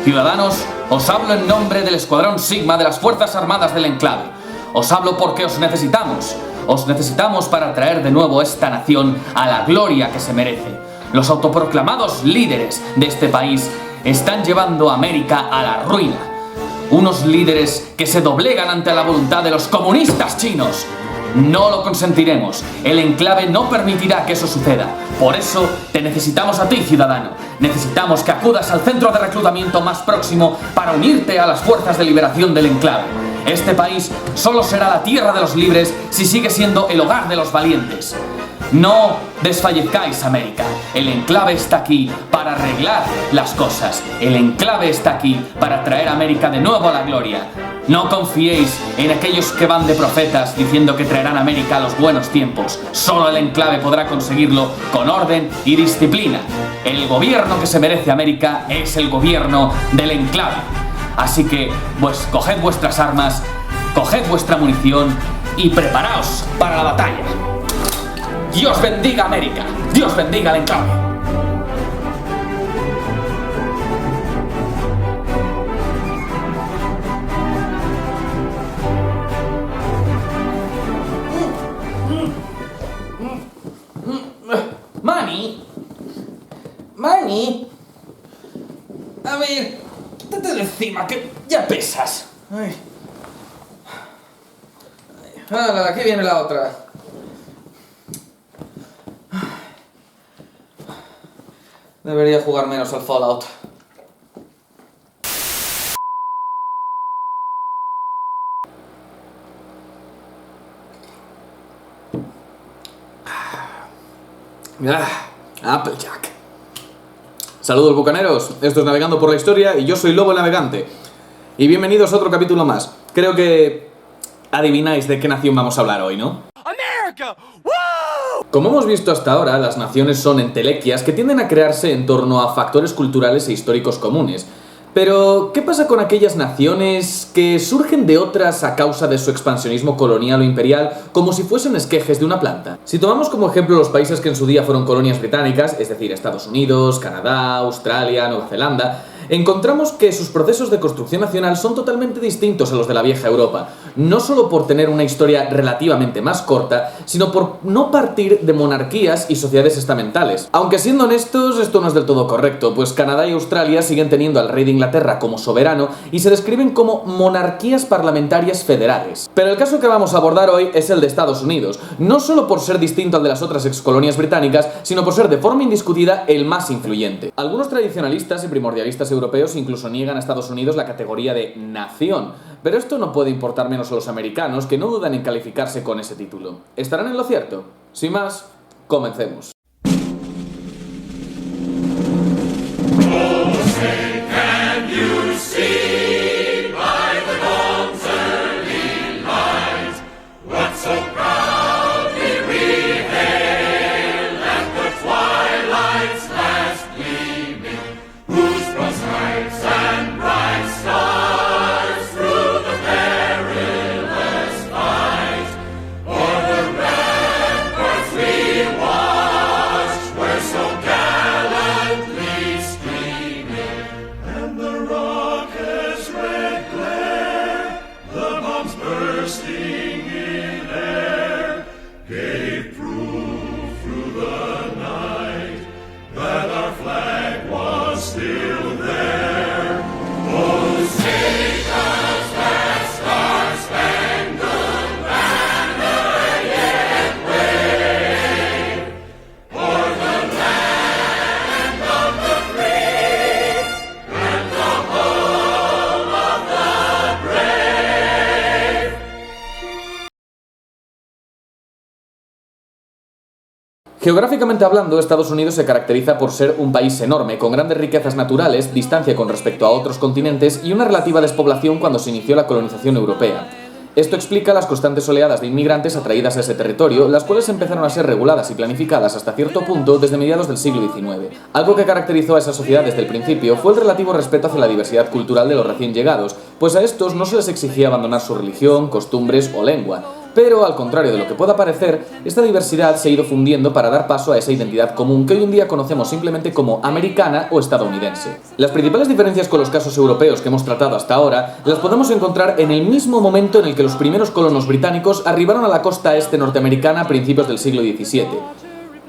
Ciudadanos, os hablo en nombre del Escuadrón Sigma de las Fuerzas Armadas del Enclave. Os hablo porque os necesitamos. Os necesitamos para traer de nuevo esta nación a la gloria que se merece. Los autoproclamados líderes de este país están llevando a América a la ruina. Unos líderes que se doblegan ante la voluntad de los comunistas chinos. No lo consentiremos. El enclave no permitirá que eso suceda. Por eso te necesitamos a ti, ciudadano. Necesitamos que acudas al centro de reclutamiento más próximo para unirte a las fuerzas de liberación del enclave. Este país solo será la tierra de los libres si sigue siendo el hogar de los valientes. No desfallezcáis, América. El enclave está aquí para arreglar las cosas. El enclave está aquí para traer a América de nuevo a la gloria. No confiéis en aquellos que van de profetas diciendo que traerán a América a los buenos tiempos. Solo el enclave podrá conseguirlo con orden y disciplina. El gobierno que se merece América es el gobierno del enclave. Así que, pues, coged vuestras armas, coged vuestra munición y preparaos para la batalla. Dios bendiga América. Dios bendiga al enclave. Manny. A ver, quítate de encima, que ya pesas. Ay. ¡Hala! Aquí viene la otra. Debería jugar menos al Fallout. Applejack. Saludos, bucaneros. Esto es Navegando por la Historia y yo soy Lobo el Navegante. Y bienvenidos a otro capítulo más. Creo que adivináis de qué nación vamos a hablar hoy, ¿no? ¡América! Como hemos visto hasta ahora, las naciones son entelequias que tienden a crearse en torno a factores culturales e históricos comunes. Pero, ¿qué pasa con aquellas naciones que surgen de otras a causa de su expansionismo colonial o imperial como si fuesen esquejes de una planta? Si tomamos como ejemplo los países que en su día fueron colonias británicas, es decir, Estados Unidos, Canadá, Australia, Nueva Zelanda, encontramos que sus procesos de construcción nacional son totalmente distintos a los de la vieja Europa, no solo por tener una historia relativamente más corta, sino por no partir de monarquías y sociedades estamentales. Aunque siendo honestos, esto no es del todo correcto, pues Canadá y Australia siguen teniendo al rey de Inglaterra como soberano y se describen como monarquías parlamentarias federales. Pero el caso que vamos a abordar hoy es el de Estados Unidos, no solo por ser distinto al de las otras excolonias británicas, sino por ser de forma indiscutida el más influyente. Algunos tradicionalistas y primordialistas europeos incluso niegan a Estados Unidos la categoría de nación, pero esto no puede importar menos a los americanos, que no dudan en calificarse con ese título. ¿Estarán en lo cierto? Sin más, comencemos. Geográficamente hablando, Estados Unidos se caracteriza por ser un país enorme, con grandes riquezas naturales, distancia con respecto a otros continentes y una relativa despoblación cuando se inició la colonización europea. Esto explica las constantes oleadas de inmigrantes atraídas a ese territorio, las cuales empezaron a ser reguladas y planificadas hasta cierto punto desde mediados del siglo XIX. Algo que caracterizó a esa sociedad desde el principio fue el relativo respeto hacia la diversidad cultural de los recién llegados, pues a estos no se les exigía abandonar su religión, costumbres o lengua. Pero, al contrario de lo que pueda parecer, esta diversidad se ha ido fundiendo para dar paso a esa identidad común que hoy en día conocemos simplemente como americana o estadounidense. Las principales diferencias con los casos europeos que hemos tratado hasta ahora las podemos encontrar en el mismo momento en el que los primeros colonos británicos arribaron a la costa este norteamericana a principios del siglo XVII.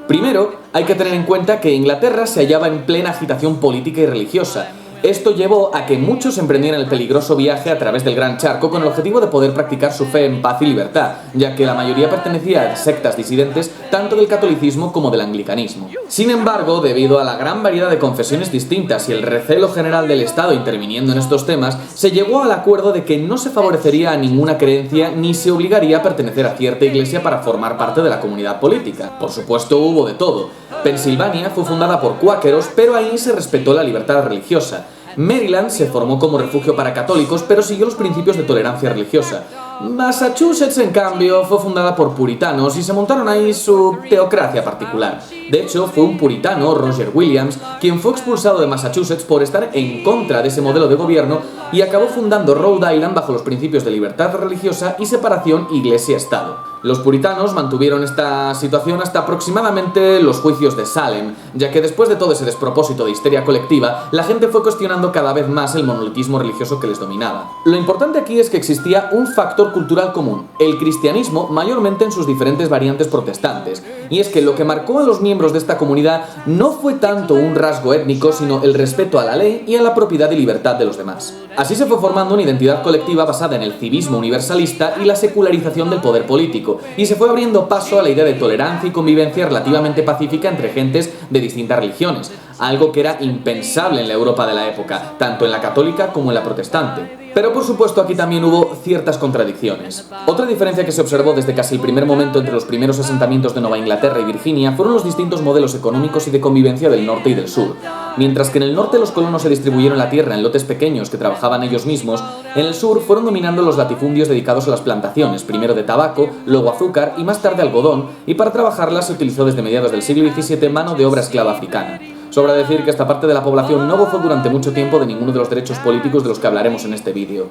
Primero, hay que tener en cuenta que Inglaterra se hallaba en plena agitación política y religiosa. Esto llevó a que muchos emprendieran el peligroso viaje a través del Gran Charco con el objetivo de poder practicar su fe en paz y libertad, ya que la mayoría pertenecía a sectas disidentes tanto del catolicismo como del anglicanismo. Sin embargo, debido a la gran variedad de confesiones distintas y el recelo general del Estado interviniendo en estos temas, se llegó al acuerdo de que no se favorecería a ninguna creencia ni se obligaría a pertenecer a cierta iglesia para formar parte de la comunidad política. Por supuesto, hubo de todo. Pensilvania fue fundada por cuáqueros, pero ahí se respetó la libertad religiosa. Maryland se formó como refugio para católicos, pero siguió los principios de tolerancia religiosa. Massachusetts, en cambio, fue fundada por puritanos y se montaron ahí su teocracia particular. De hecho, fue un puritano, Roger Williams, quien fue expulsado de Massachusetts por estar en contra de ese modelo de gobierno y acabó fundando Rhode Island bajo los principios de libertad religiosa y separación iglesia-estado. Los puritanos mantuvieron esta situación hasta aproximadamente los juicios de Salem, ya que después de todo ese despropósito de histeria colectiva, la gente fue cuestionando cada vez más el monolitismo religioso que les dominaba. Lo importante aquí es que existía un factor cultural común, el cristianismo, mayormente en sus diferentes variantes protestantes, y es que lo que marcó a los miembros de esta comunidad no fue tanto un rasgo étnico, sino el respeto a la ley y a la propiedad y libertad de los demás. Así se fue formando una identidad colectiva basada en el civismo universalista y la secularización del poder político, y se fue abriendo paso a la idea de tolerancia y convivencia relativamente pacífica entre gentes de distintas religiones, algo que era impensable en la Europa de la época, tanto en la católica como en la protestante. Pero por supuesto aquí también hubo ciertas contradicciones. Otra diferencia que se observó desde casi el primer momento entre los primeros asentamientos de Nueva Inglaterra y Virginia fueron los distintos modelos económicos y de convivencia del norte y del sur. Mientras que en el norte los colonos se distribuyeron la tierra en lotes pequeños que trabajaban ellos mismos, en el sur fueron dominando los latifundios dedicados a las plantaciones, primero de tabaco, luego azúcar y más tarde algodón, y para trabajarlas se utilizó desde mediados del siglo XVII mano de obra esclava africana. Sobra decir que esta parte de la población no gozó durante mucho tiempo de ninguno de los derechos políticos de los que hablaremos en este vídeo.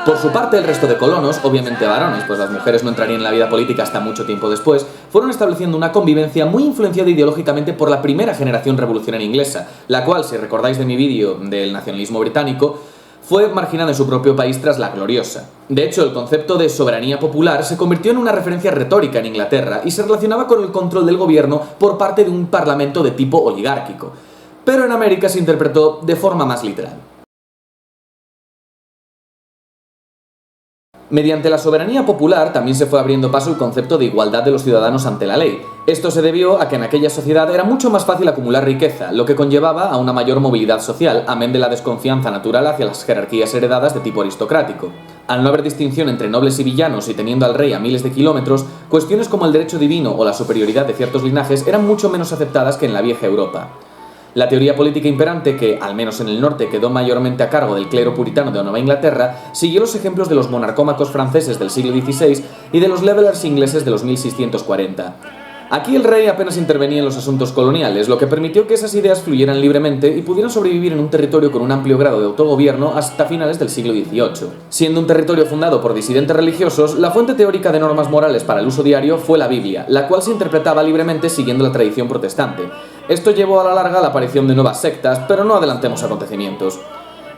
Por su parte, el resto de colonos, obviamente varones, pues las mujeres no entrarían en la vida política hasta mucho tiempo después, fueron estableciendo una convivencia muy influenciada ideológicamente por la primera generación revolucionaria inglesa, la cual, si recordáis de mi vídeo del nacionalismo británico, fue marginada en su propio país tras la Gloriosa. De hecho, el concepto de soberanía popular se convirtió en una referencia retórica en Inglaterra y se relacionaba con el control del gobierno por parte de un parlamento de tipo oligárquico. Pero en América se interpretó de forma más literal. Mediante la soberanía popular también se fue abriendo paso el concepto de igualdad de los ciudadanos ante la ley. Esto se debió a que en aquella sociedad era mucho más fácil acumular riqueza, lo que conllevaba a una mayor movilidad social, amén de la desconfianza natural hacia las jerarquías heredadas de tipo aristocrático. Al no haber distinción entre nobles y villanos y teniendo al rey a miles de kilómetros, cuestiones como el derecho divino o la superioridad de ciertos linajes eran mucho menos aceptadas que en la vieja Europa. La teoría política imperante, que, al menos en el norte, quedó mayormente a cargo del clero puritano de Nueva Inglaterra, siguió los ejemplos de los monarcómacos franceses del siglo XVI y de los levelers ingleses de los 1640. Aquí el rey apenas intervenía en los asuntos coloniales, lo que permitió que esas ideas fluyeran libremente y pudieran sobrevivir en un territorio con un amplio grado de autogobierno hasta finales del siglo XVIII. Siendo un territorio fundado por disidentes religiosos, la fuente teórica de normas morales para el uso diario fue la Biblia, la cual se interpretaba libremente siguiendo la tradición protestante. Esto llevó a la larga a la aparición de nuevas sectas, pero no adelantemos acontecimientos.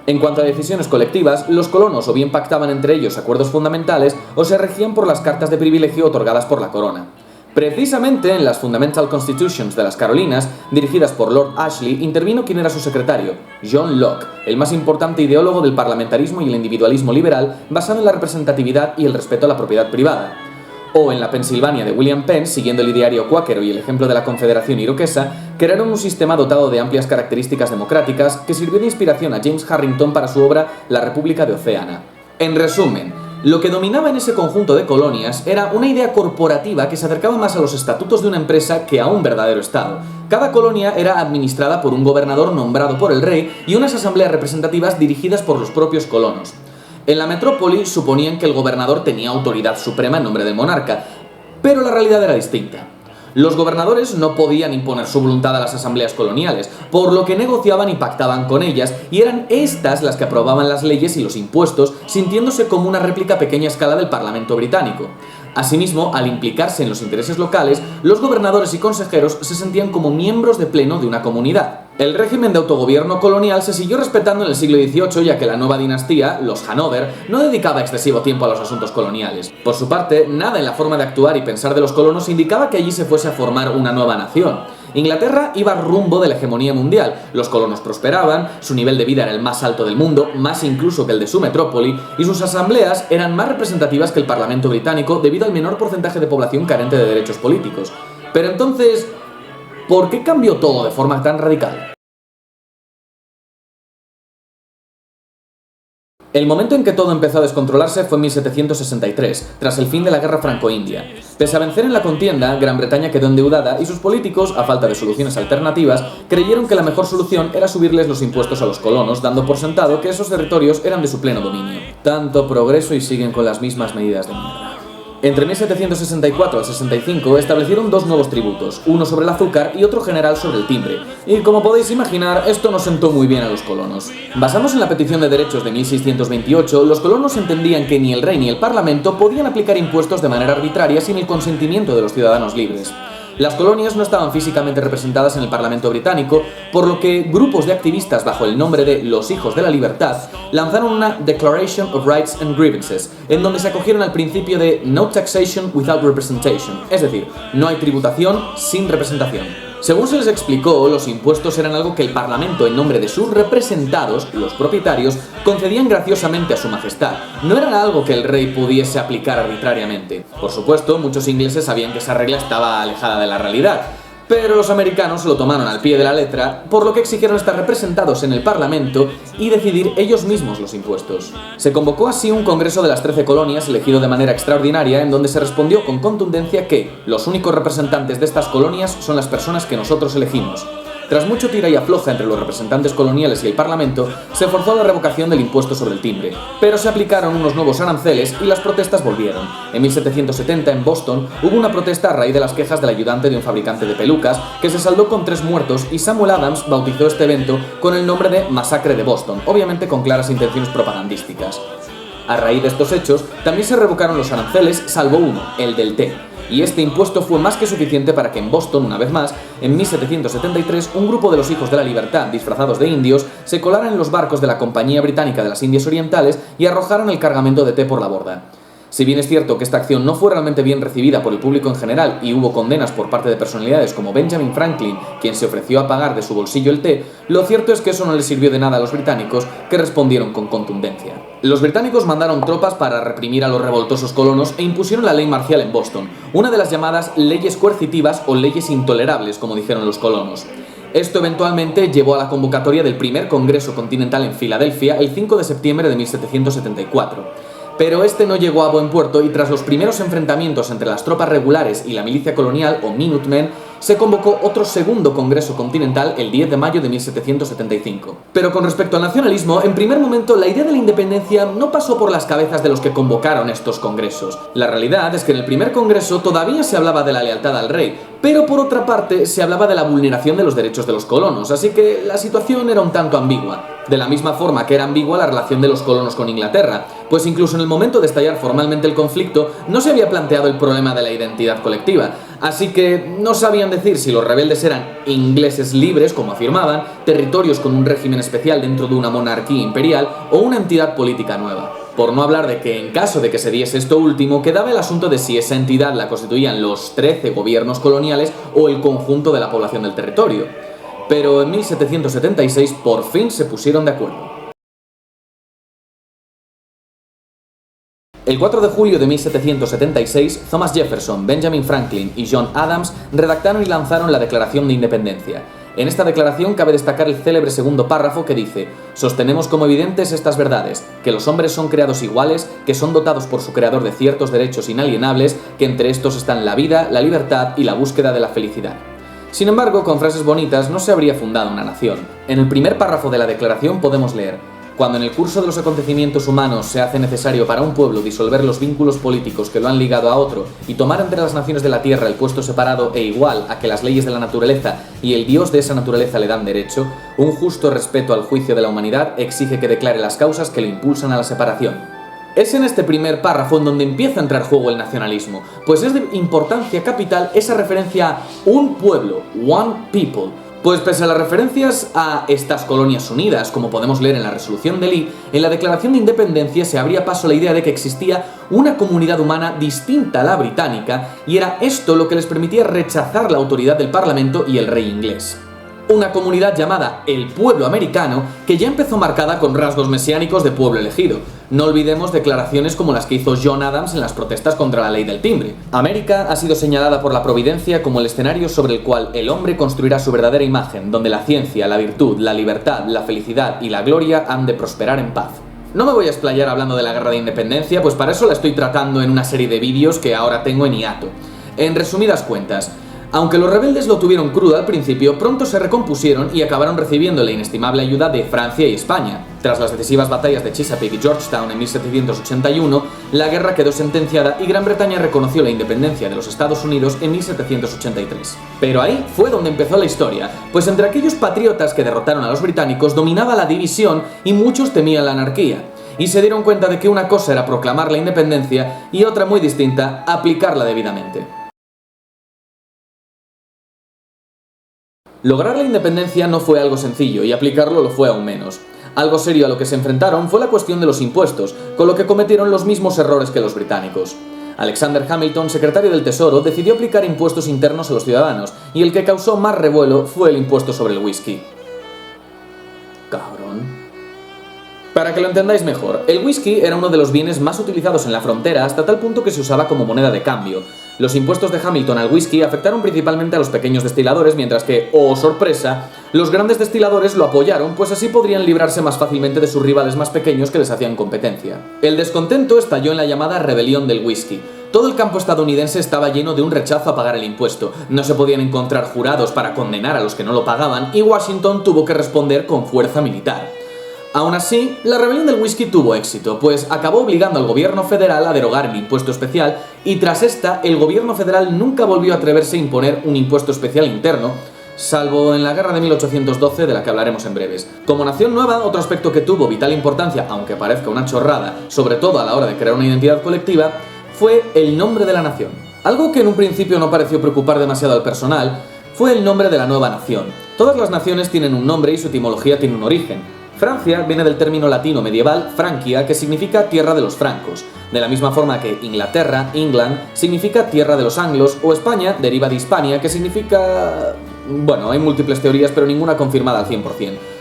En cuanto a decisiones colectivas, los colonos o bien pactaban entre ellos acuerdos fundamentales o se regían por las cartas de privilegio otorgadas por la corona. Precisamente en las Fundamental Constitutions de las Carolinas, dirigidas por Lord Ashley, intervino quien era su secretario, John Locke, el más importante ideólogo del parlamentarismo y el individualismo liberal basado en la representatividad y el respeto a la propiedad privada. O en la Pensilvania de William Penn, siguiendo el ideario cuáquero y el ejemplo de la Confederación Iroquesa, crearon un sistema dotado de amplias características democráticas que sirvió de inspiración a James Harrington para su obra La República de Oceana. En resumen, lo que dominaba en ese conjunto de colonias era una idea corporativa que se acercaba más a los estatutos de una empresa que a un verdadero Estado. Cada colonia era administrada por un gobernador nombrado por el rey y unas asambleas representativas dirigidas por los propios colonos. En la metrópoli suponían que el gobernador tenía autoridad suprema en nombre del monarca, pero la realidad era distinta. Los gobernadores no podían imponer su voluntad a las asambleas coloniales, por lo que negociaban y pactaban con ellas, y eran estas las que aprobaban las leyes y los impuestos, sintiéndose como una réplica a pequeña escala del Parlamento británico. Asimismo, al implicarse en los intereses locales, los gobernadores y consejeros se sentían como miembros de pleno de una comunidad. El régimen de autogobierno colonial se siguió respetando en el siglo XVIII, ya que la nueva dinastía, los Hannover, no dedicaba excesivo tiempo a los asuntos coloniales. Por su parte, nada en la forma de actuar y pensar de los colonos indicaba que allí se fuese a formar una nueva nación. Inglaterra iba rumbo de la hegemonía mundial, los colonos prosperaban, su nivel de vida era el más alto del mundo, más incluso que el de su metrópoli, y sus asambleas eran más representativas que el Parlamento británico debido al menor porcentaje de población carente de derechos políticos. Pero entonces, ¿por qué cambió todo de forma tan radical? El momento en que todo empezó a descontrolarse fue en 1763, tras el fin de la Guerra Franco-India. Pese a vencer en la contienda, Gran Bretaña quedó endeudada y sus políticos, a falta de soluciones alternativas, creyeron que la mejor solución era subirles los impuestos a los colonos, dando por sentado que esos territorios eran de su pleno dominio. Tanto progreso y siguen con las mismas medidas de mierda. Entre 1764 al 65 establecieron dos nuevos tributos, uno sobre el azúcar y otro general sobre el timbre. Y como podéis imaginar, esto no sentó muy bien a los colonos. Basándose en la petición de derechos de 1628, los colonos entendían que ni el rey ni el parlamento podían aplicar impuestos de manera arbitraria sin el consentimiento de los ciudadanos libres. Las colonias no estaban físicamente representadas en el Parlamento británico, por lo que grupos de activistas bajo el nombre de los Hijos de la Libertad lanzaron una Declaration of Rights and Grievances, en donde se acogieron al principio de No Taxation Without Representation, es decir, no hay tributación sin representación. Según se les explicó, los impuestos eran algo que el Parlamento, en nombre de sus representados, los propietarios, concedían graciosamente a su majestad. No era algo que el rey pudiese aplicar arbitrariamente. Por supuesto, muchos ingleses sabían que esa regla estaba alejada de la realidad, pero los americanos se lo tomaron al pie de la letra, por lo que exigieron estar representados en el Parlamento y decidir ellos mismos los impuestos. Se convocó así un congreso de las 13 colonias elegido de manera extraordinaria, en donde se respondió con contundencia que los únicos representantes de estas colonias son las personas que nosotros elegimos. Tras mucho tira y afloja entre los representantes coloniales y el Parlamento, se forzó la revocación del impuesto sobre el timbre, pero se aplicaron unos nuevos aranceles y las protestas volvieron. En 1770, en Boston, hubo una protesta a raíz de las quejas del ayudante de un fabricante de pelucas, que se saldó con 3 muertos, y Samuel Adams bautizó este evento con el nombre de Masacre de Boston, obviamente con claras intenciones propagandísticas. A raíz de estos hechos, también se revocaron los aranceles, salvo uno, el del té. Y este impuesto fue más que suficiente para que en Boston, una vez más, en 1773, un grupo de los Hijos de la Libertad, disfrazados de indios, se colaran en los barcos de la Compañía Británica de las Indias Orientales y arrojaran el cargamento de té por la borda. Si bien es cierto que esta acción no fue realmente bien recibida por el público en general y hubo condenas por parte de personalidades como Benjamin Franklin, quien se ofreció a pagar de su bolsillo el té, lo cierto es que eso no les sirvió de nada a los británicos, que respondieron con contundencia. Los británicos mandaron tropas para reprimir a los revoltosos colonos e impusieron la ley marcial en Boston, una de las llamadas leyes coercitivas o leyes intolerables, como dijeron los colonos. Esto eventualmente llevó a la convocatoria del primer Congreso Continental en Filadelfia el 5 de septiembre de 1774. Pero este no llegó a buen puerto y tras los primeros enfrentamientos entre las tropas regulares y la milicia colonial o Minutemen, se convocó otro segundo Congreso Continental el 10 de mayo de 1775. Pero con respecto al nacionalismo, en primer momento la idea de la independencia no pasó por las cabezas de los que convocaron estos congresos. La realidad es que en el primer congreso todavía se hablaba de la lealtad al rey, pero por otra parte se hablaba de la vulneración de los derechos de los colonos, así que la situación era un tanto ambigua. De la misma forma que era ambigua la relación de los colonos con Inglaterra, pues incluso en el momento de estallar formalmente el conflicto no se había planteado el problema de la identidad colectiva, así que no sabían decir si los rebeldes eran ingleses libres, como afirmaban, territorios con un régimen especial dentro de una monarquía imperial o una entidad política nueva. Por no hablar de que en caso de que se diese esto último, quedaba el asunto de si esa entidad la constituían los 13 gobiernos coloniales o el conjunto de la población del territorio. Pero en 1776 por fin se pusieron de acuerdo. El 4 de julio de 1776, Thomas Jefferson, Benjamin Franklin y John Adams redactaron y lanzaron la Declaración de Independencia. En esta declaración cabe destacar el célebre segundo párrafo que dice: sostenemos como evidentes estas verdades, que los hombres son creados iguales, que son dotados por su creador de ciertos derechos inalienables, que entre estos están la vida, la libertad y la búsqueda de la felicidad. Sin embargo, con frases bonitas no se habría fundado una nación. En el primer párrafo de la declaración podemos leer: cuando en el curso de los acontecimientos humanos se hace necesario para un pueblo disolver los vínculos políticos que lo han ligado a otro y tomar entre las naciones de la tierra el puesto separado e igual a que las leyes de la naturaleza y el Dios de esa naturaleza le dan derecho, un justo respeto al juicio de la humanidad exige que declare las causas que le impulsan a la separación. Es en este primer párrafo en donde empieza a entrar en juego el nacionalismo, pues es de importancia capital esa referencia a un pueblo, one people. Pues pese a las referencias a estas colonias unidas, como podemos leer en la resolución de Lee, en la declaración de independencia se abría paso la idea de que existía una comunidad humana distinta a la británica, y era esto lo que les permitía rechazar la autoridad del Parlamento y el rey inglés. Una comunidad llamada el pueblo americano, que ya empezó marcada con rasgos mesiánicos de pueblo elegido. No olvidemos declaraciones como las que hizo John Adams en las protestas contra la ley del timbre. América ha sido señalada por la providencia como el escenario sobre el cual el hombre construirá su verdadera imagen, donde la ciencia, la virtud, la libertad, la felicidad y la gloria han de prosperar en paz. No me voy a explayar hablando de la guerra de independencia, pues para eso la estoy tratando en una serie de vídeos que ahora tengo en hiato. En resumidas cuentas, aunque los rebeldes lo tuvieron crudo al principio, pronto se recompusieron y acabaron recibiendo la inestimable ayuda de Francia y España. Tras las decisivas batallas de Chesapeake y Georgetown en 1781, la guerra quedó sentenciada y Gran Bretaña reconoció la independencia de los Estados Unidos en 1783. Pero ahí fue donde empezó la historia, pues entre aquellos patriotas que derrotaron a los británicos dominaba la división y muchos temían la anarquía. Y se dieron cuenta de que una cosa era proclamar la independencia y otra muy distinta, aplicarla debidamente. Lograr la independencia no fue algo sencillo y aplicarlo lo fue aún menos. Algo serio a lo que se enfrentaron fue la cuestión de los impuestos, con lo que cometieron los mismos errores que los británicos. Alexander Hamilton, secretario del Tesoro, decidió aplicar impuestos internos a los ciudadanos, y el que causó más revuelo fue el impuesto sobre el whisky. Cabrón. Para que lo entendáis mejor, el whisky era uno de los bienes más utilizados en la frontera hasta tal punto que se usaba como moneda de cambio. Los impuestos de Hamilton al whisky afectaron principalmente a los pequeños destiladores, mientras que, ¡oh sorpresa!, los grandes destiladores lo apoyaron, pues así podrían librarse más fácilmente de sus rivales más pequeños que les hacían competencia. El descontento estalló en la llamada rebelión del whisky. Todo el campo estadounidense estaba lleno de un rechazo a pagar el impuesto, no se podían encontrar jurados para condenar a los que no lo pagaban, y Washington tuvo que responder con fuerza militar. Aún así, la rebelión del whisky tuvo éxito, pues acabó obligando al gobierno federal a derogar el impuesto especial, y tras esta, el gobierno federal nunca volvió a atreverse a imponer un impuesto especial interno, salvo en la guerra de 1812, de la que hablaremos en breves. Como nación nueva, otro aspecto que tuvo vital importancia, aunque parezca una chorrada, sobre todo a la hora de crear una identidad colectiva, fue el nombre de la nación. Algo que en un principio no pareció preocupar demasiado al personal, fue el nombre de la nueva nación. Todas las naciones tienen un nombre y su etimología tiene un origen. Francia viene del término latino medieval Francia, que significa tierra de los francos, de la misma forma que Inglaterra, England, significa tierra de los anglos, o España deriva de Hispania, que significa... Bueno, hay múltiples teorías, pero ninguna confirmada al 100%.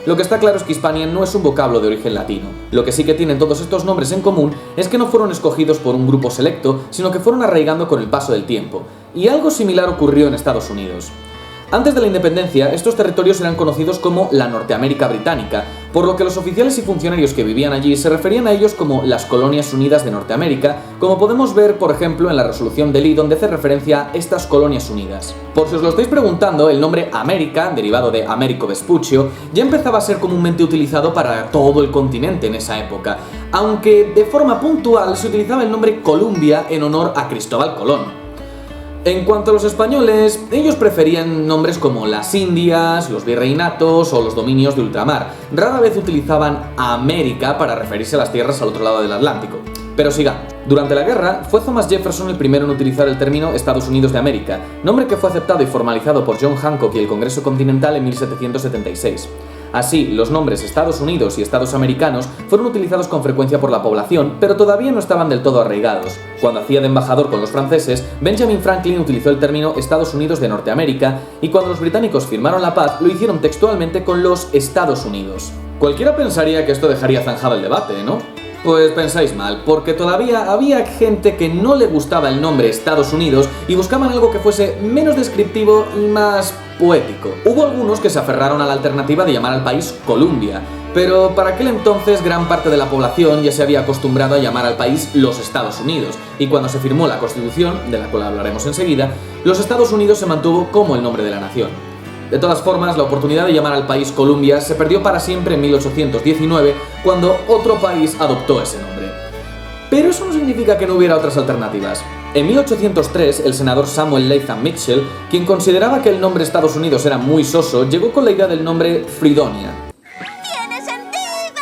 Lo que está claro es que Hispania no es un vocablo de origen latino. Lo que sí que tienen todos estos nombres en común es que no fueron escogidos por un grupo selecto, sino que fueron arraigando con el paso del tiempo. Y algo similar ocurrió en Estados Unidos. Antes de la independencia, estos territorios eran conocidos como la Norteamérica Británica, por lo que los oficiales y funcionarios que vivían allí se referían a ellos como las Colonias Unidas de Norteamérica, como podemos ver, por ejemplo, en la resolución de Lee, donde hace referencia a estas Colonias Unidas. Por si os lo estáis preguntando, el nombre América, derivado de Américo Vespuccio, ya empezaba a ser comúnmente utilizado para todo el continente en esa época, aunque de forma puntual se utilizaba el nombre Columbia en honor a Cristóbal Colón. En cuanto a los españoles, ellos preferían nombres como las Indias, los virreinatos o los dominios de ultramar. Rara vez utilizaban América para referirse a las tierras al otro lado del Atlántico. Pero sigamos. Durante la guerra, fue Thomas Jefferson el primero en utilizar el término Estados Unidos de América, nombre que fue aceptado y formalizado por John Hancock y el Congreso Continental en 1776. Así, los nombres Estados Unidos y Estados Americanos fueron utilizados con frecuencia por la población, pero todavía no estaban del todo arraigados. Cuando hacía de embajador con los franceses, Benjamin Franklin utilizó el término Estados Unidos de Norteamérica, y cuando los británicos firmaron la paz, lo hicieron textualmente con los Estados Unidos. Cualquiera pensaría que esto dejaría zanjado el debate, ¿no? Pues pensáis mal, porque todavía había gente que no le gustaba el nombre Estados Unidos y buscaban algo que fuese menos descriptivo y más poético. Hubo algunos que se aferraron a la alternativa de llamar al país Columbia, pero para aquel entonces gran parte de la población ya se había acostumbrado a llamar al país los Estados Unidos, y cuando se firmó la Constitución, de la cual hablaremos enseguida, los Estados Unidos se mantuvo como el nombre de la nación. De todas formas, la oportunidad de llamar al país Columbia se perdió para siempre en 1819, cuando otro país adoptó ese nombre. Pero eso no significa que no hubiera otras alternativas. En 1803, el senador Samuel Latham Mitchell, quien consideraba que el nombre Estados Unidos era muy soso, llegó con la idea del nombre Fredonia. ¡Tiene sentido!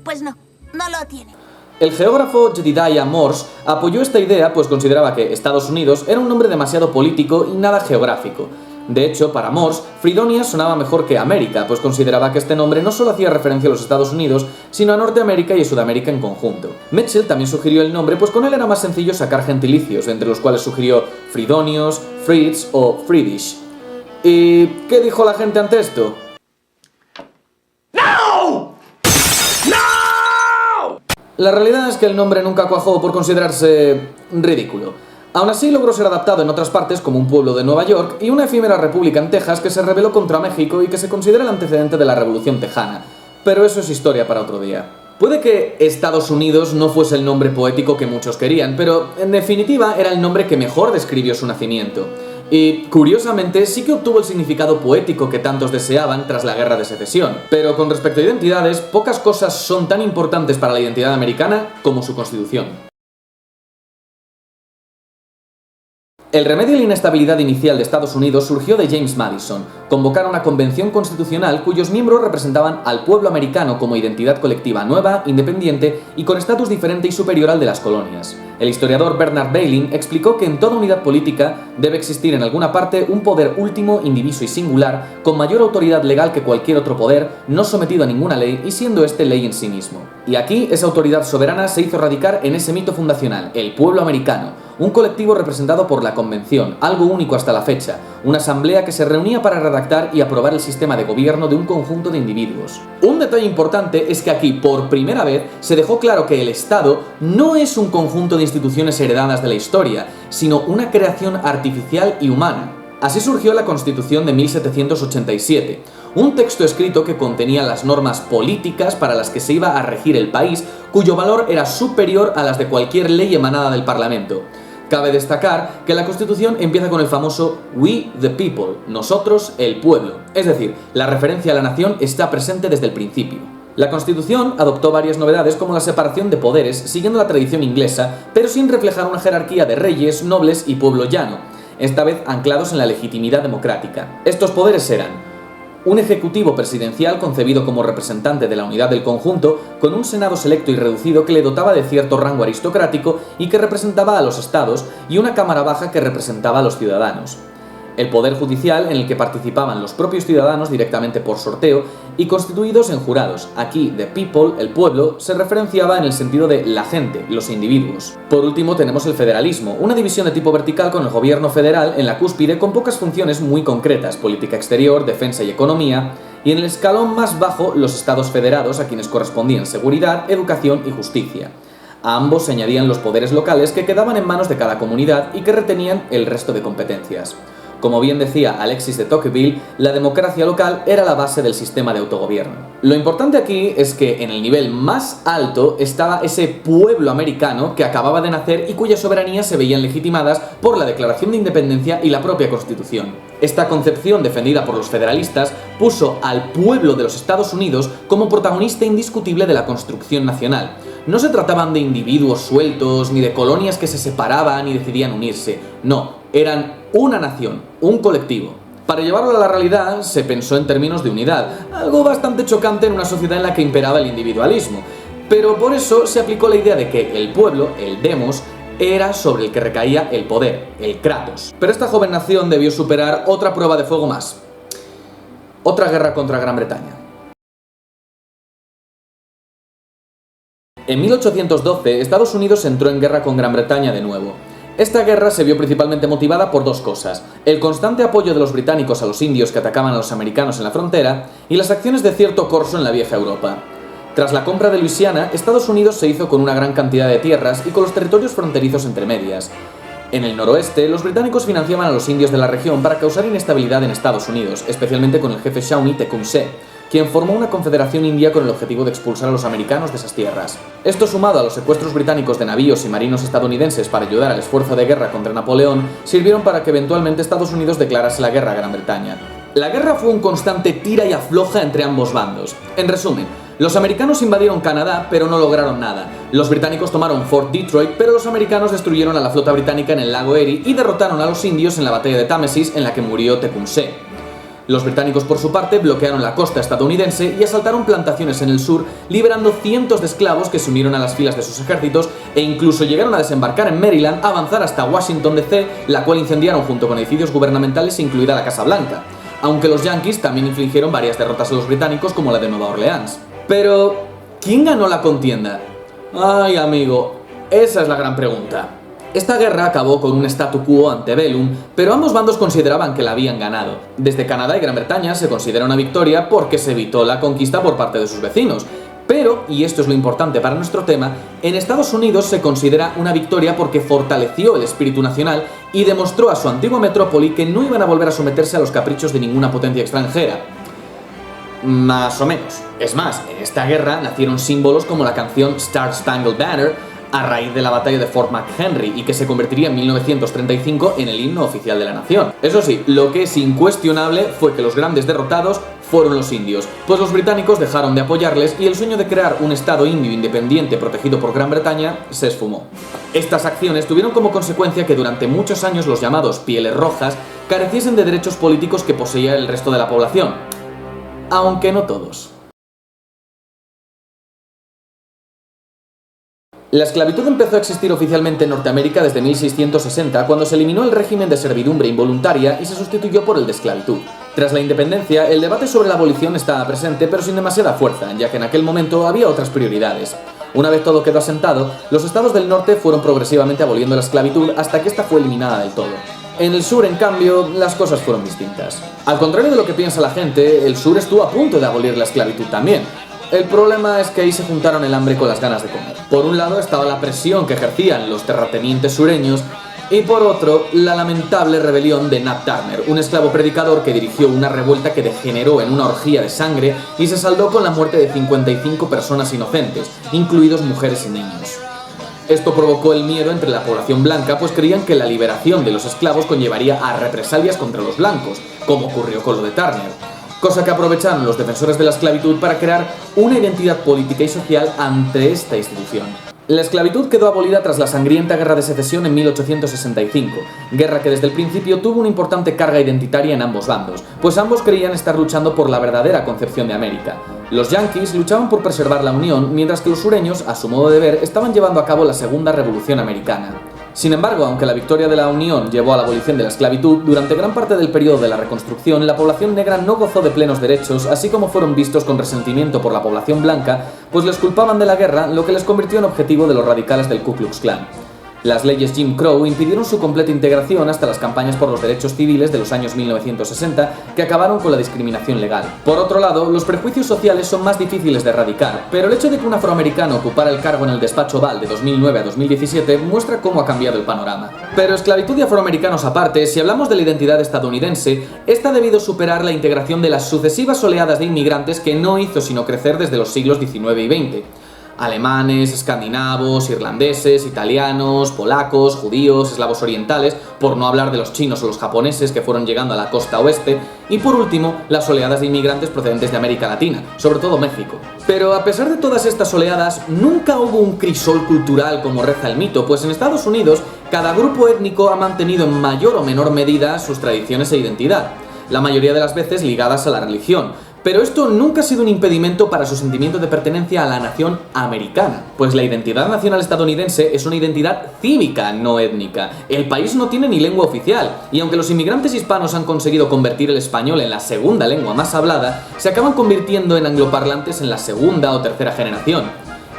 Pues no, no lo tiene. El geógrafo Jedediah Morse apoyó esta idea pues consideraba que Estados Unidos era un nombre demasiado político y nada geográfico. De hecho, para Morse, Fridonia sonaba mejor que América, pues consideraba que este nombre no solo hacía referencia a los Estados Unidos, sino a Norteamérica y a Sudamérica en conjunto. Mitchell también sugirió el nombre, pues con él era más sencillo sacar gentilicios, entre los cuales sugirió Fridonios, Fritz o Friedish. ¿Y qué dijo la gente ante esto? ¡No! ¡No! La realidad es que el nombre nunca cuajó por considerarse ridículo. Aún así logró ser adaptado en otras partes como un pueblo de Nueva York y una efímera república en Texas que se rebeló contra México y que se considera el antecedente de la Revolución Tejana. Pero eso es historia para otro día. Puede que Estados Unidos no fuese el nombre poético que muchos querían, pero en definitiva era el nombre que mejor describió su nacimiento. Y, curiosamente, sí que obtuvo el significado poético que tantos deseaban tras la Guerra de Secesión. Pero con respecto a identidades, pocas cosas son tan importantes para la identidad americana como su constitución. El remedio a la inestabilidad inicial de Estados Unidos surgió de James Madison. Convocaron una convención constitucional cuyos miembros representaban al pueblo americano como identidad colectiva nueva, independiente y con estatus diferente y superior al de las colonias. El historiador Bernard Bailyn explicó que en toda unidad política debe existir en alguna parte un poder último, indiviso y singular, con mayor autoridad legal que cualquier otro poder, no sometido a ninguna ley y siendo este ley en sí mismo. Y aquí esa autoridad soberana se hizo radicar en ese mito fundacional, el pueblo americano. Un colectivo representado por la Convención, algo único hasta la fecha, una asamblea que se reunía para redactar y aprobar el sistema de gobierno de un conjunto de individuos. Un detalle importante es que aquí, por primera vez, se dejó claro que el Estado no es un conjunto de instituciones heredadas de la historia, sino una creación artificial y humana. Así surgió la Constitución de 1787, un texto escrito que contenía las normas políticas para las que se iba a regir el país, cuyo valor era superior a las de cualquier ley emanada del Parlamento. Cabe destacar que la Constitución empieza con el famoso We the People, nosotros el pueblo, es decir, la referencia a la nación está presente desde el principio. La Constitución adoptó varias novedades como la separación de poderes, siguiendo la tradición inglesa, pero sin reflejar una jerarquía de reyes, nobles y pueblo llano, esta vez anclados en la legitimidad democrática. Estos poderes eran un ejecutivo presidencial concebido como representante de la unidad del conjunto, con un senado selecto y reducido que le dotaba de cierto rango aristocrático y que representaba a los estados, y una cámara baja que representaba a los ciudadanos. El poder judicial, en el que participaban los propios ciudadanos directamente por sorteo y constituidos en jurados. Aquí, the people, el pueblo, se referenciaba en el sentido de la gente, los individuos. Por último tenemos el federalismo, una división de tipo vertical con el gobierno federal en la cúspide con pocas funciones muy concretas, política exterior, defensa y economía, y en el escalón más bajo los estados federados a quienes correspondían seguridad, educación y justicia. A ambos se añadían los poderes locales que quedaban en manos de cada comunidad y que retenían el resto de competencias. Como bien decía Alexis de Tocqueville, la democracia local era la base del sistema de autogobierno. Lo importante aquí es que en el nivel más alto estaba ese pueblo americano que acababa de nacer y cuyas soberanías se veían legitimadas por la Declaración de Independencia y la propia Constitución. Esta concepción defendida por los federalistas puso al pueblo de los Estados Unidos como protagonista indiscutible de la construcción nacional. No se trataban de individuos sueltos ni de colonias que se separaban y decidían unirse, no, eran una nación, un colectivo. Para llevarlo a la realidad se pensó en términos de unidad, algo bastante chocante en una sociedad en la que imperaba el individualismo, pero por eso se aplicó la idea de que el pueblo, el demos, era sobre el que recaía el poder, el Kratos. Pero esta joven nación debió superar otra prueba de fuego más, otra guerra contra Gran Bretaña. En 1812, Estados Unidos entró en guerra con Gran Bretaña de nuevo. Esta guerra se vio principalmente motivada por dos cosas: el constante apoyo de los británicos a los indios que atacaban a los americanos en la frontera y las acciones de cierto corso en la vieja Europa. Tras la compra de Luisiana, Estados Unidos se hizo con una gran cantidad de tierras y con los territorios fronterizos entre medias. En el noroeste, los británicos financiaban a los indios de la región para causar inestabilidad en Estados Unidos, especialmente con el jefe Shawnee Tecumseh, quien formó una confederación india con el objetivo de expulsar a los americanos de esas tierras. Esto, sumado a los secuestros británicos de navíos y marinos estadounidenses para ayudar al esfuerzo de guerra contra Napoleón, sirvieron para que eventualmente Estados Unidos declarase la guerra a Gran Bretaña. La guerra fue un constante tira y afloja entre ambos bandos. En resumen, los americanos invadieron Canadá, pero no lograron nada. Los británicos tomaron Fort Detroit, pero los americanos destruyeron a la flota británica en el lago Erie y derrotaron a los indios en la batalla de Támesis, en la que murió Tecumseh. Los británicos, por su parte, bloquearon la costa estadounidense y asaltaron plantaciones en el sur, liberando cientos de esclavos que se unieron a las filas de sus ejércitos e incluso llegaron a desembarcar en Maryland, avanzar hasta Washington DC, la cual incendiaron junto con edificios gubernamentales, incluida la Casa Blanca. Aunque los yanquis también infligieron varias derrotas a los británicos, como la de Nueva Orleans. Pero, ¿quién ganó la contienda? Ay, amigo, esa es la gran pregunta. Esta guerra acabó con un statu quo antebellum, pero ambos bandos consideraban que la habían ganado. Desde Canadá y Gran Bretaña se considera una victoria porque se evitó la conquista por parte de sus vecinos. Pero, y esto es lo importante para nuestro tema, en Estados Unidos se considera una victoria porque fortaleció el espíritu nacional y demostró a su antigua metrópoli que no iban a volver a someterse a los caprichos de ninguna potencia extranjera. Más o menos. Es más, en esta guerra nacieron símbolos como la canción Star Spangled Banner, a raíz de la batalla de Fort McHenry y que se convertiría en 1935 en el himno oficial de la nación. Eso sí, lo que es incuestionable fue que los grandes derrotados fueron los indios, pues los británicos dejaron de apoyarles y el sueño de crear un estado indio independiente protegido por Gran Bretaña se esfumó. Estas acciones tuvieron como consecuencia que durante muchos años los llamados pieles rojas careciesen de derechos políticos que poseía el resto de la población, aunque no todos. La esclavitud empezó a existir oficialmente en Norteamérica desde 1660, cuando se eliminó el régimen de servidumbre involuntaria y se sustituyó por el de esclavitud. Tras la independencia, el debate sobre la abolición estaba presente, pero sin demasiada fuerza, ya que en aquel momento había otras prioridades. Una vez todo quedó asentado, los estados del norte fueron progresivamente aboliendo la esclavitud hasta que esta fue eliminada del todo. En el sur, en cambio, las cosas fueron distintas. Al contrario de lo que piensa la gente, el sur estuvo a punto de abolir la esclavitud también. El problema es que ahí se juntaron el hambre con las ganas de comer. Por un lado estaba la presión que ejercían los terratenientes sureños y por otro, la lamentable rebelión de Nat Turner, un esclavo predicador que dirigió una revuelta que degeneró en una orgía de sangre y se saldó con la muerte de 55 personas inocentes, incluidos mujeres y niños. Esto provocó el miedo entre la población blanca, pues creían que la liberación de los esclavos conllevaría a represalias contra los blancos, como ocurrió con lo de Turner. Cosa que aprovecharon los defensores de la esclavitud para crear una identidad política y social ante esta institución. La esclavitud quedó abolida tras la sangrienta Guerra de Secesión en 1865, guerra que desde el principio tuvo una importante carga identitaria en ambos bandos, pues ambos creían estar luchando por la verdadera concepción de América. Los yanquis luchaban por preservar la Unión, mientras que los sureños, a su modo de ver, estaban llevando a cabo la Segunda Revolución Americana. Sin embargo, aunque la victoria de la Unión llevó a la abolición de la esclavitud, durante gran parte del periodo de la Reconstrucción, la población negra no gozó de plenos derechos, así como fueron vistos con resentimiento por la población blanca, pues les culpaban de la guerra, lo que les convirtió en objetivo de los radicales del Ku Klux Klan. Las leyes Jim Crow impidieron su completa integración hasta las campañas por los derechos civiles de los años 1960, que acabaron con la discriminación legal. Por otro lado, los prejuicios sociales son más difíciles de erradicar, pero el hecho de que un afroamericano ocupara el cargo en el despacho Oval de 2009 a 2017 muestra cómo ha cambiado el panorama. Pero esclavitud y afroamericanos aparte, si hablamos de la identidad estadounidense, esta ha debido superar la integración de las sucesivas oleadas de inmigrantes que no hizo sino crecer desde los siglos XIX y XX. Alemanes, escandinavos, irlandeses, italianos, polacos, judíos, eslavos orientales, por no hablar de los chinos o los japoneses que fueron llegando a la costa oeste, y por último, las oleadas de inmigrantes procedentes de América Latina, sobre todo México. Pero a pesar de todas estas oleadas, nunca hubo un crisol cultural como reza el mito, pues en Estados Unidos, cada grupo étnico ha mantenido en mayor o menor medida sus tradiciones e identidad, la mayoría de las veces ligadas a la religión. Pero esto nunca ha sido un impedimento para su sentimiento de pertenencia a la nación americana, pues la identidad nacional estadounidense es una identidad cívica, no étnica. El país no tiene ni lengua oficial, y aunque los inmigrantes hispanos han conseguido convertir el español en la segunda lengua más hablada, se acaban convirtiendo en angloparlantes en la segunda o tercera generación.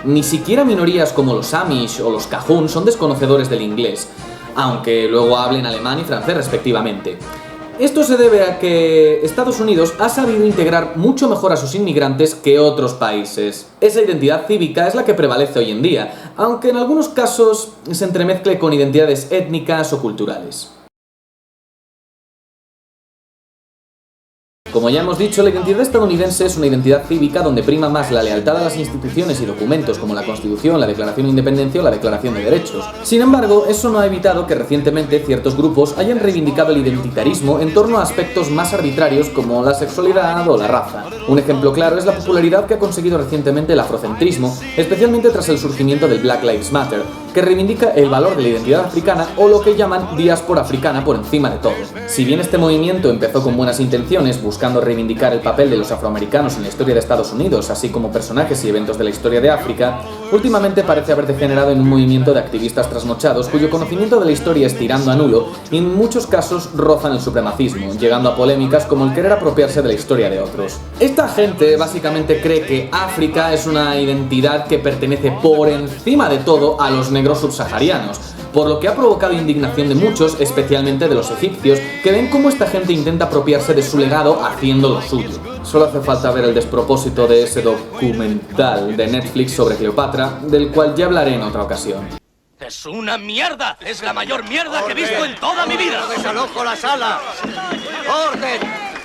Ni siquiera minorías como los Amish o los Cajún son desconocedores del inglés, aunque luego hablen alemán y francés respectivamente. Esto se debe a que Estados Unidos ha sabido integrar mucho mejor a sus inmigrantes que otros países. Esa identidad cívica es la que prevalece hoy en día, aunque en algunos casos se entremezcle con identidades étnicas o culturales. Como ya hemos dicho, la identidad estadounidense es una identidad cívica donde prima más la lealtad a las instituciones y documentos como la Constitución, la Declaración de Independencia o la Declaración de Derechos. Sin embargo, eso no ha evitado que recientemente ciertos grupos hayan reivindicado el identitarismo en torno a aspectos más arbitrarios como la sexualidad o la raza. Un ejemplo claro es la popularidad que ha conseguido recientemente el afrocentrismo, especialmente tras el surgimiento del Black Lives Matter, que reivindica el valor de la identidad africana o lo que llaman diáspora africana por encima de todo. Si bien este movimiento empezó con buenas intenciones, buscando reivindicar el papel de los afroamericanos en la historia de Estados Unidos, así como personajes y eventos de la historia de África, últimamente parece haber degenerado en un movimiento de activistas trasnochados cuyo conocimiento de la historia es tirando a nulo y en muchos casos rozan el supremacismo, llegando a polémicas como el querer apropiarse de la historia de otros. Esta gente básicamente cree que África es una identidad que pertenece por encima de todo a los negros subsaharianos, por lo que ha provocado indignación de muchos, especialmente de los egipcios, que ven cómo esta gente intenta apropiarse de su legado haciendo lo suyo. Solo hace falta ver el despropósito de ese documental de Netflix sobre Cleopatra, del cual ya hablaré en otra ocasión. ¡Es una mierda! ¡Es la mayor mierda que he visto en toda mi vida! ¡Desalojo la sala! ¡Orden!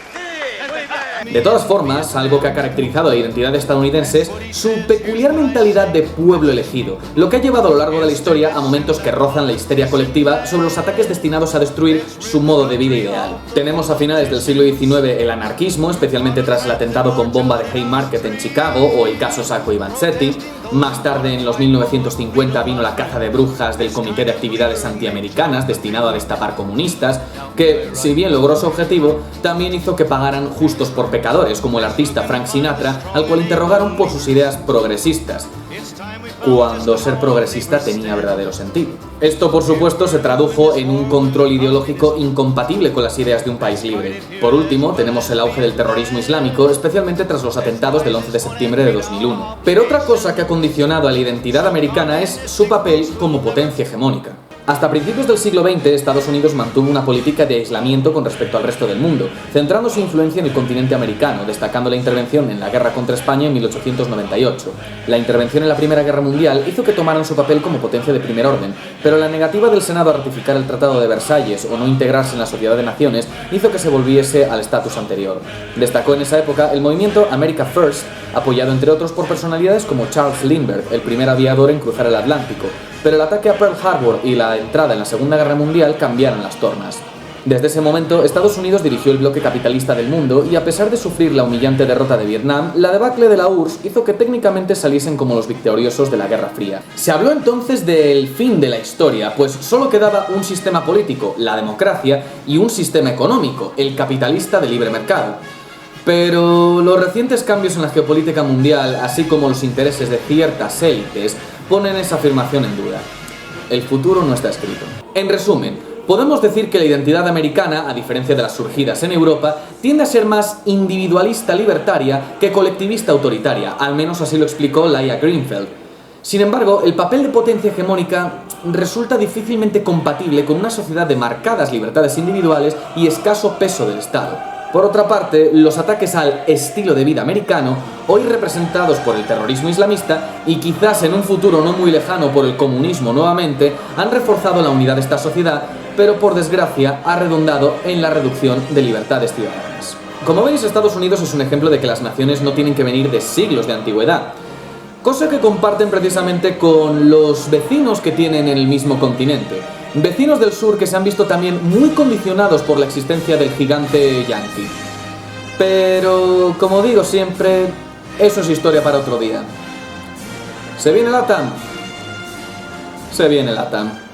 De todas formas, algo que ha caracterizado a la identidad estadounidense es su peculiar mentalidad de pueblo elegido, lo que ha llevado a lo largo de la historia a momentos que rozan la histeria colectiva sobre los ataques destinados a destruir su modo de vida ideal. Tenemos a finales del siglo XIX el anarquismo, especialmente tras el atentado con bomba de Haymarket en Chicago o el caso Sacco y Vanzetti. Más tarde, en los 1950, vino la caza de brujas del Comité de Actividades Antiamericanas, destinado a destapar comunistas, que, si bien logró su objetivo, también hizo que pagaran justos por pecadores, como el artista Frank Sinatra, al cual interrogaron por sus ideas progresistas, cuando ser progresista tenía verdadero sentido. Esto, por supuesto, se tradujo en un control ideológico incompatible con las ideas de un país libre. Por último, tenemos el auge del terrorismo islámico, especialmente tras los atentados del 11 de septiembre de 2001. Pero otra cosa que ha condicionado a la identidad americana es su papel como potencia hegemónica. Hasta principios del siglo XX, Estados Unidos mantuvo una política de aislamiento con respecto al resto del mundo, centrando su influencia en el continente americano, destacando la intervención en la guerra contra España en 1898. La intervención en la Primera Guerra Mundial hizo que tomaran su papel como potencia de primer orden, pero la negativa del Senado a ratificar el Tratado de Versalles o no integrarse en la Sociedad de Naciones hizo que se volviese al estatus anterior. Destacó en esa época el movimiento America First, apoyado entre otros por personalidades como Charles Lindbergh, el primer aviador en cruzar el Atlántico, pero el ataque a Pearl Harbor y la entrada en la Segunda Guerra Mundial cambiaron las tornas. Desde ese momento, Estados Unidos dirigió el bloque capitalista del mundo y a pesar de sufrir la humillante derrota de Vietnam, la debacle de la URSS hizo que técnicamente saliesen como los victoriosos de la Guerra Fría. Se habló entonces del fin de la historia, pues solo quedaba un sistema político, la democracia, y un sistema económico, el capitalista de libre mercado. Pero los recientes cambios en la geopolítica mundial, así como los intereses de ciertas élites, ponen esa afirmación en duda. El futuro no está escrito. En resumen, podemos decir que la identidad americana, a diferencia de las surgidas en Europa, tiende a ser más individualista libertaria que colectivista autoritaria, al menos así lo explicó Laia Greenfeld. Sin embargo, el papel de potencia hegemónica resulta difícilmente compatible con una sociedad de marcadas libertades individuales y escaso peso del Estado. Por otra parte, los ataques al estilo de vida americano, hoy representados por el terrorismo islamista y quizás en un futuro no muy lejano por el comunismo nuevamente, han reforzado la unidad de esta sociedad, pero por desgracia ha redundado en la reducción de libertades ciudadanas. Como veis, Estados Unidos es un ejemplo de que las naciones no tienen que venir de siglos de antigüedad, cosa que comparten precisamente con los vecinos que tienen en el mismo continente. Vecinos del sur que se han visto también muy condicionados por la existencia del gigante yankee. Pero, como digo siempre, eso es historia para otro día. ¿Se viene LATAM? Se viene LATAM.